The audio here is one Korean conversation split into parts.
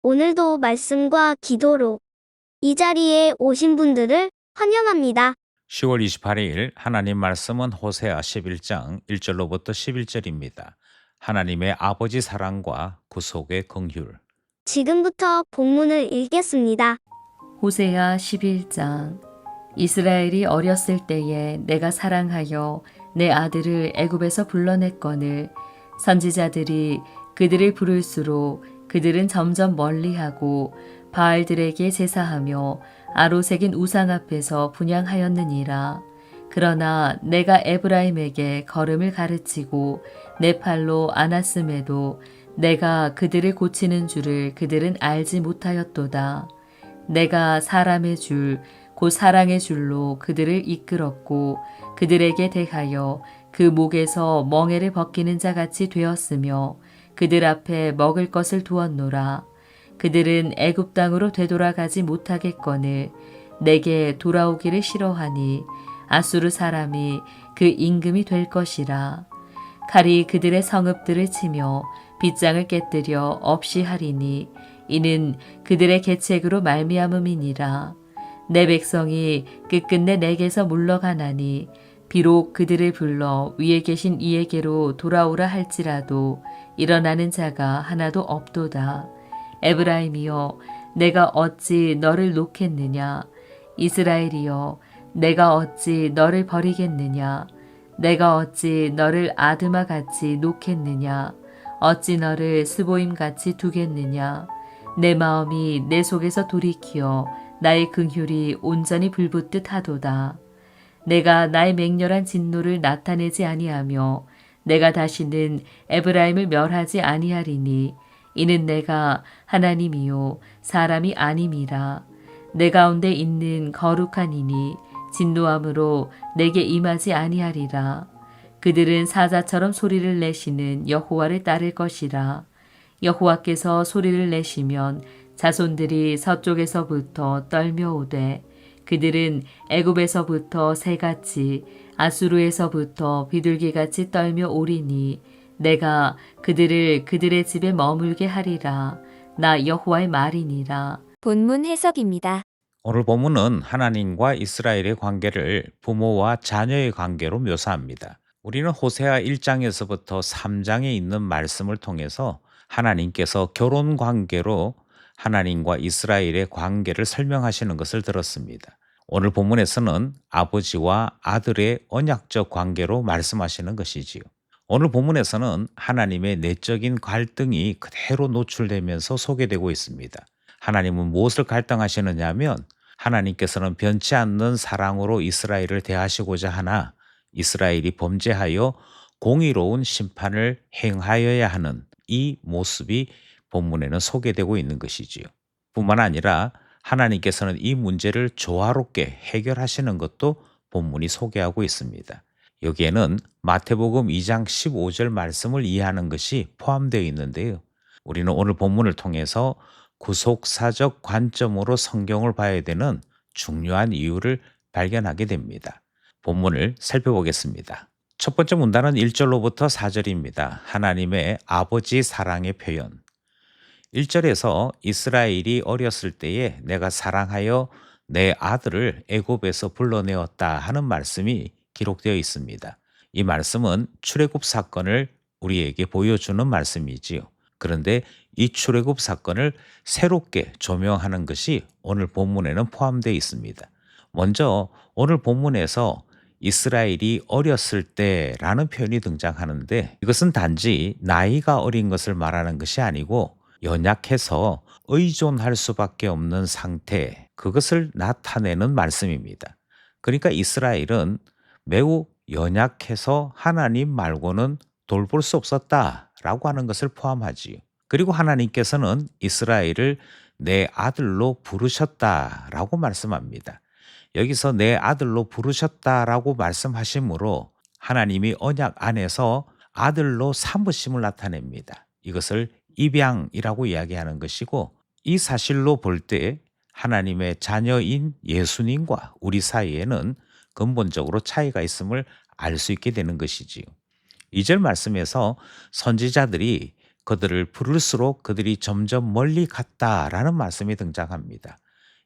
오늘도 말씀과 기도로 이 자리에 오신 분들을 환영합니다. 10월 28일 하나님 말씀은 호세아 11장 1절로부터 11절입니다. 하나님의 아버지 사랑과 구속의 긍휼. 지금부터 본문을 읽겠습니다. 호세아 11장. 이스라엘이 어렸을 때에 내가 사랑하여 내 아들을 애굽에서 불러냈거늘 선지자들이 그들을 부를수록 그들은 점점 멀리하고 바알들에게 제사하며 아로새긴 우상 앞에서 분향하였느니라. 그러나 내가 에브라임에게 걸음을 가르치고 내 팔로 안았음에도 내가 그들을 고치는 줄을 그들은 알지 못하였도다. 내가 사람의 줄, 곧 사랑의 줄로 그들을 이끌었고 그들에게 대하여 그 목에서 멍에를 벗기는 자 같이 되었으며 그들 앞에 먹을 것을 두었노라. 그들은 애굽 땅으로 되돌아가지 못하겠거늘 내게 돌아오기를 싫어하니 아수르 사람이 그 임금이 될 것이라. 칼이 그들의 성읍들을 치며 빗장을 깨뜨려 없이 하리니 이는 그들의 계책으로 말미암음이니라. 내 백성이 끝끝내 내게서 물러가나니 비록 그들을 불러 위에 계신 이에게로 돌아오라 할지라도 일어나는 자가 하나도 없도다. 에브라임이여 내가 어찌 너를 놓겠느냐. 이스라엘이여 내가 어찌 너를 버리겠느냐. 내가 어찌 너를 아드마 같이 놓겠느냐. 어찌 너를 스보임 같이 두겠느냐. 내 마음이 내 속에서 돌이키어 나의 긍휼이 온전히 불붙듯 하도다. 내가 나의 맹렬한 진노를 나타내지 아니하며 내가 다시는 에브라임을 멸하지 아니하리니 이는 내가 하나님이요 사람이 아님이라. 내 가운데 있는 거룩한 이니 진노함으로 내게 임하지 아니하리라. 그들은 사자처럼 소리를 내시는 여호와를 따를 것이라. 여호와께서 소리를 내시면 자손들이 서쪽에서부터 떨며오되 그들은 애굽에서부터 새같이 아수르에서부터 비둘기같이 떨며 오리니 내가 그들을 그들의 집에 머물게 하리라. 나 여호와의 말이니라. 본문 해석입니다. 오늘 본문은 하나님과 이스라엘의 관계를 부모와 자녀의 관계로 묘사합니다. 우리는 호세아 1장에서부터 3장에 있는 말씀을 통해서 하나님께서 결혼 관계로 하나님과 이스라엘의 관계를 설명하시는 것을 들었습니다. 오늘 본문에서는 아버지와 아들의 언약적 관계로 말씀하시는 것이지요. 오늘 본문에서는 하나님의 내적인 갈등이 그대로 노출되면서 소개되고 있습니다. 하나님은 무엇을 갈등하시느냐 하면 하나님께서는 변치 않는 사랑으로 이스라엘을 대하시고자 하나 이스라엘이 범죄하여 공의로운 심판을 행하여야 하는 이 모습이 본문에는 소개되고 있는 것이지요. 뿐만 아니라 하나님께서는 이 문제를 조화롭게 해결하시는 것도 본문이 소개하고 있습니다. 여기에는 마태복음 2장 15절 말씀을 이해하는 것이 포함되어 있는데요. 우리는 오늘 본문을 통해서 구속사적 관점으로 성경을 봐야 되는 중요한 이유를 발견하게 됩니다. 본문을 살펴보겠습니다. 첫 번째 문단은 1절로부터 4절입니다. 하나님의 아버지 사랑의 표현. 1절에서 이스라엘이 어렸을 때에 내가 사랑하여 내 아들을 애굽에서 불러내었다 하는 말씀이 기록되어 있습니다. 이 말씀은 출애굽 사건을 우리에게 보여주는 말씀이지요. 그런데 이 출애굽 사건을 새롭게 조명하는 것이 오늘 본문에는 포함되어 있습니다. 먼저 오늘 본문에서 이스라엘이 어렸을 때라는 표현이 등장하는데 이것은 단지 나이가 어린 것을 말하는 것이 아니고 연약해서 의존할 수밖에 없는 상태, 그것을 나타내는 말씀입니다. 그러니까 이스라엘은 매우 연약해서 하나님 말고는 돌볼 수 없었다라고 하는 것을 포함하지요. 그리고 하나님께서는 이스라엘을 내 아들로 부르셨다라고 말씀합니다. 여기서 내 아들로 부르셨다라고 말씀하시므로 하나님이 언약 안에서 아들로 삼으심을 나타냅니다. 이것을 입양이라고 이야기하는 것이고 이 사실로 볼 때 하나님의 자녀인 예수님과 우리 사이에는 근본적으로 차이가 있음을 알 수 있게 되는 것이지요. 2절 말씀에서 선지자들이 그들을 부를수록 그들이 점점 멀리 갔다라는 말씀이 등장합니다.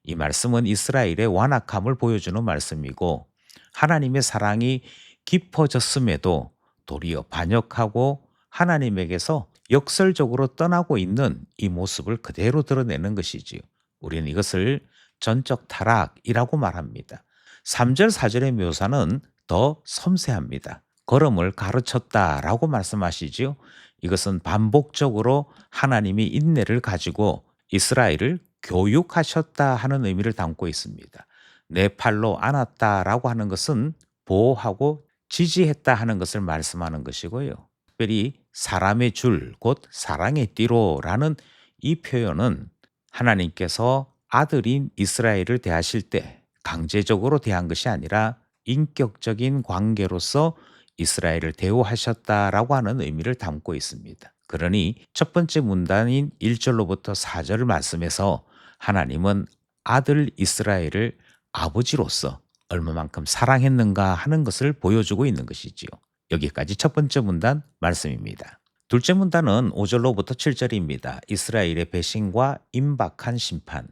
이 말씀은 이스라엘의 완악함을 보여주는 말씀이고 하나님의 사랑이 깊어졌음에도 도리어 반역하고 하나님에게서 역설적으로 떠나고 있는 이 모습을 그대로 드러내는 것이지요. 우리는 이것을 전적 타락이라고 말합니다. 3절, 4절의 묘사는 더 섬세합니다. 걸음을 가르쳤다라고 말씀하시지요. 이것은 반복적으로 하나님이 인내를 가지고 이스라엘을 교육하셨다 하는 의미를 담고 있습니다. 내 팔로 안았다라고 하는 것은 보호하고 지지했다 하는 것을 말씀하는 것이고요. 특별히 사람의 줄, 곧 사랑의 띠로라는 이 표현은 하나님께서 아들인 이스라엘을 대하실 때 강제적으로 대한 것이 아니라 인격적인 관계로서 이스라엘을 대우하셨다라고 하는 의미를 담고 있습니다. 그러니 첫 번째 문단인 1절로부터 4절 말씀에서 하나님은 아들 이스라엘을 아버지로서 얼마만큼 사랑했는가 하는 것을 보여주고 있는 것이지요. 여기까지 첫 번째 문단 말씀입니다. 둘째 문단은 5절로부터 7절입니다. 이스라엘의 배신과 임박한 심판.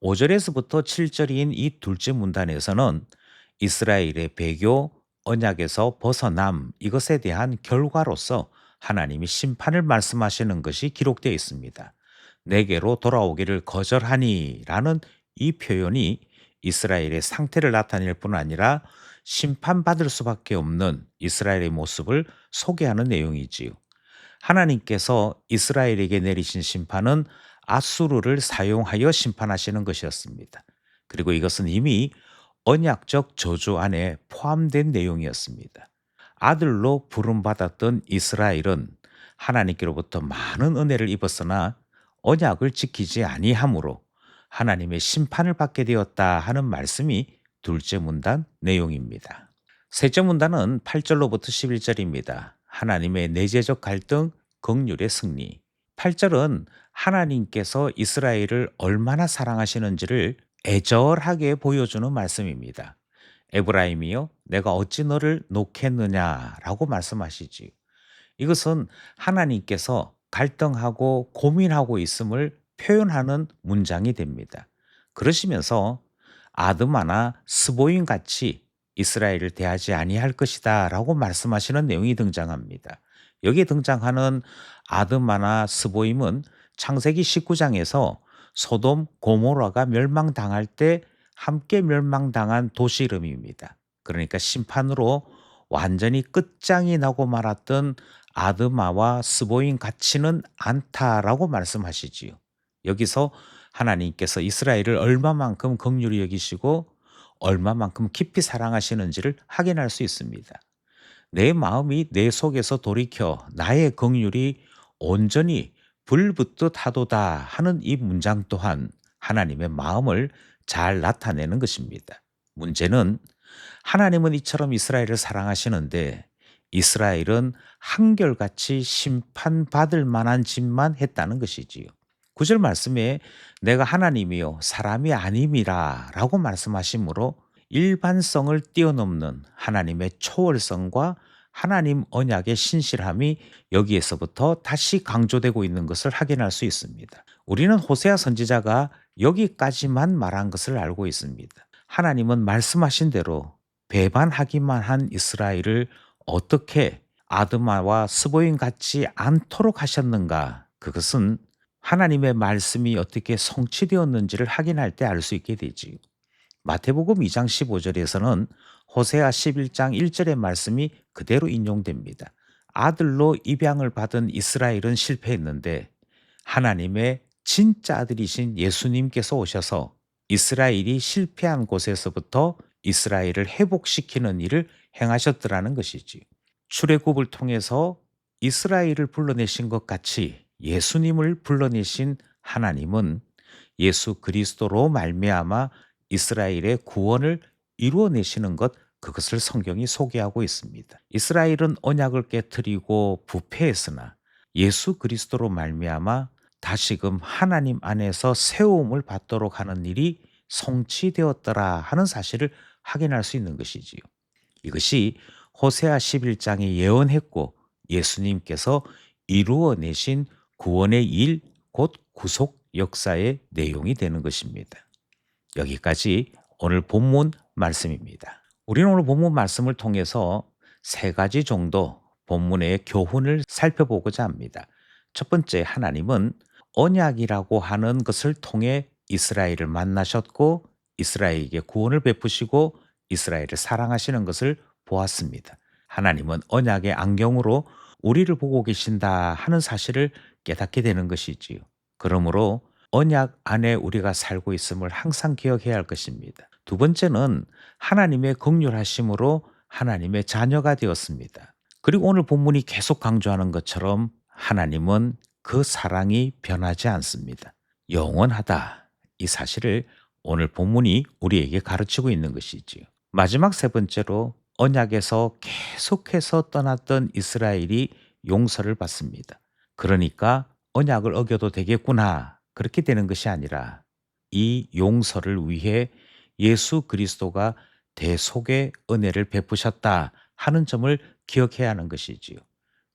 5절에서부터 7절인 이 둘째 문단에서는 이스라엘의 배교, 언약에서 벗어남 이것에 대한 결과로서 하나님이 심판을 말씀하시는 것이 기록되어 있습니다. 내게로 돌아오기를 거절하니 라는 이 표현이 이스라엘의 상태를 나타낼 뿐 아니라 심판받을 수밖에 없는 이스라엘의 모습을 소개하는 내용이지요. 하나님께서 이스라엘에게 내리신 심판은 아수르를 사용하여 심판하시는 것이었습니다. 그리고 이것은 이미 언약적 저주 안에 포함된 내용이었습니다. 아들로 부름받았던 이스라엘은 하나님께로부터 많은 은혜를 입었으나 언약을 지키지 아니함으로 하나님의 심판을 받게 되었다 하는 말씀이 둘째 문단 내용입니다. 셋째 문단은 8절로부터 11절입니다. 하나님의 내재적 갈등, 긍휼의 승리. 8절은 하나님께서 이스라엘을 얼마나 사랑하시는지를 애절하게 보여주는 말씀입니다. 에브라임이여 내가 어찌 너를 놓겠느냐라고 말씀하시지. 이것은 하나님께서 갈등하고 고민하고 있음을 표현하는 문장이 됩니다. 그러시면서 아드마나 스보임 같이 이스라엘을 대하지 아니할 것이다 라고 말씀하시는 내용이 등장합니다. 여기에 등장하는 아드마나 스보임은 창세기 19장에서 소돔 고모라가 멸망당할 때 함께 멸망당한 도시 이름입니다. 그러니까 심판으로 완전히 끝장이 나고 말았던 아드마와 스보임 같지는 않다라고 말씀하시지요. 여기서 하나님께서 이스라엘을 얼마만큼 긍휼히 여기시고 얼마만큼 깊이 사랑하시는지를 확인할 수 있습니다. 내 마음이 내 속에서 돌이켜 나의 긍휼이 온전히 불붙듯 하도다 하는 이 문장 또한 하나님의 마음을 잘 나타내는 것입니다. 문제는 하나님은 이처럼 이스라엘을 사랑하시는데 이스라엘은 한결같이 심판받을 만한 짓만 했다는 것이지요. 9절 말씀에 내가 하나님이요 사람이 아님이라 라고 말씀하시므로 일반성을 뛰어넘는 하나님의 초월성과 하나님 언약의 신실함이 여기에서부터 다시 강조되고 있는 것을 확인할 수 있습니다. 우리는 호세아 선지자가 여기까지만 말한 것을 알고 있습니다. 하나님은 말씀하신 대로 배반하기만 한 이스라엘을 어떻게 아드마와 스보임 같지 않도록 하셨는가? 그것은 하나님의 말씀이 어떻게 성취되었는지를 확인할 때 알 수 있게 되지. 마태복음 2장 15절에서는 호세아 11장 1절의 말씀이 그대로 인용됩니다. 아들로 입양을 받은 이스라엘은 실패했는데 하나님의 진짜 아들이신 예수님께서 오셔서 이스라엘이 실패한 곳에서부터 이스라엘을 회복시키는 일을 행하셨더라는 것이지. 출애굽을 통해서 이스라엘을 불러내신 것 같이 예수님을 불러내신 하나님은 예수 그리스도로 말미암아 이스라엘의 구원을 이루어내시는 것, 그것을 성경이 소개하고 있습니다. 이스라엘은 언약을 깨뜨리고 부패했으나 예수 그리스도로 말미암아 다시금 하나님 안에서 세움을 받도록 하는 일이 성취되었더라 하는 사실을 확인할 수 있는 것이지요. 이것이 호세아 11장이 예언했고 예수님께서 이루어내신 구원의 일, 곧 구속 역사의 내용이 되는 것입니다. 여기까지 오늘 본문 말씀입니다. 우리는 오늘 본문 말씀을 통해서 세 가지 정도 본문의 교훈을 살펴보고자 합니다. 첫 번째, 하나님은 언약이라고 하는 것을 통해 이스라엘을 만나셨고 이스라엘에게 구원을 베푸시고 이스라엘을 사랑하시는 것을 보았습니다. 하나님은 언약의 안경으로 우리를 보고 계신다 하는 사실을 깨닫게 되는 것이지요. 그러므로 언약 안에 우리가 살고 있음을 항상 기억해야 할 것입니다. 두 번째는 하나님의 긍휼하심으로 하나님의 자녀가 되었습니다. 그리고 오늘 본문이 계속 강조하는 것처럼 하나님은 그 사랑이 변하지 않습니다. 영원하다. 이 사실을 오늘 본문이 우리에게 가르치고 있는 것이지요. 마지막 세 번째로 언약에서 계속해서 떠났던 이스라엘이 용서를 받습니다. 그러니까 언약을 어겨도 되겠구나. 그렇게 되는 것이 아니라 이 용서를 위해 예수 그리스도가 대속의 은혜를 베푸셨다 하는 점을 기억해야 하는 것이지요.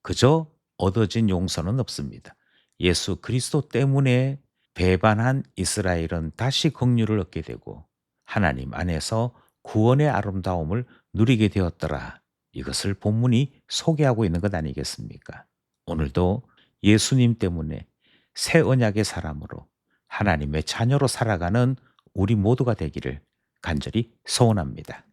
그저 얻어진 용서는 없습니다. 예수 그리스도 때문에 배반한 이스라엘은 다시 긍휼을 얻게 되고 하나님 안에서 구원의 아름다움을 누리게 되었더라. 이것을 본문이 소개하고 있는 것 아니겠습니까? 오늘도 예수님 때문에 새 언약의 사람으로 하나님의 자녀로 살아가는 우리 모두가 되기를 간절히 소원합니다.